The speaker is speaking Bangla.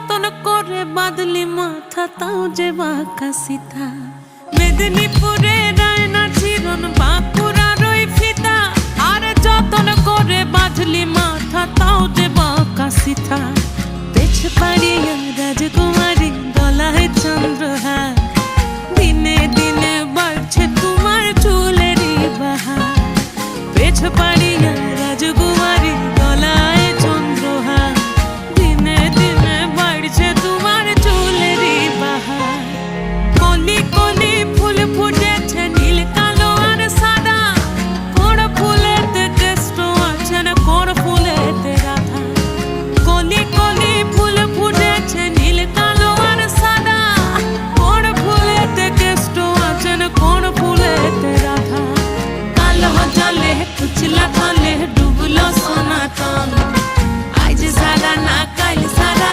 যতন করে বাঁধলি মাথা তাও যে বাঁকা সিথা। মেদিনীপুরে রায়না চিরন বাঁকুড়ার ওই ফিতা, আরে যতন করে বাঁধলি মাথা তাও যে বাঁকা সিথা। পেছ পাড়িয়ে